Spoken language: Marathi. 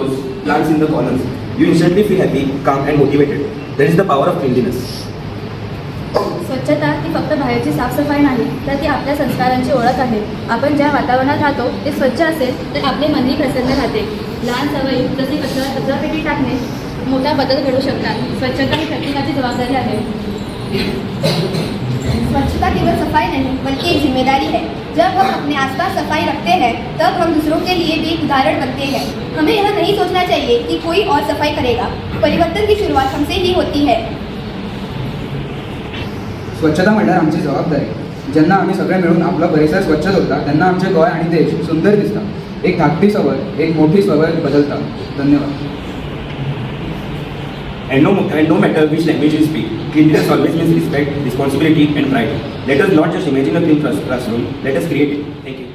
windows, plants in the corners. You instantly feel happy, calm and motivated. That is the power of cleanliness. स्वच्छता ही फक्त बाहेरची साफसफाई नाही, तर ती आपल्या संस्कारांची ओळख आहे. आपण ज्या वातावरणात राहतो ते स्वच्छ असेल तर आपले मनही प्रसन्न राहते. लहान सवयी जसे कचरापेटी टाकणे मोठा बदल घडू शकतात. स्वच्छता ही प्रत्येकाची जबाबदारी आहे. स्वच्छता केवल सफाई नहीं बल्कि एक जिम्मेदारी है। जब हम अपने आसपास सफाई रखते हैं तब हम दूसरों के लिए भी एक उदाहरण बनते हैं। हमें यह नहीं सोचना चाहिए कि कोई और सफाई करेगा। परिवर्तन की शुरुआत हमसे ही होती है। स्वच्छता म्हणल्यार आमची जबाबदारी. जेन्ना आम्ही सगळे मिळून आपला परिसर स्वच्छ ठेवता तेन्ना आमचे गोंय आणि देश सुंदर दिसता. एक धाकटी सवय एक मोठी सवय बदलता. धन्यवाद. And no matter which language you speak, cleanliness always means respect, responsibility and pride. Let us not just imagine a clean classroom, let us create it. Thank you.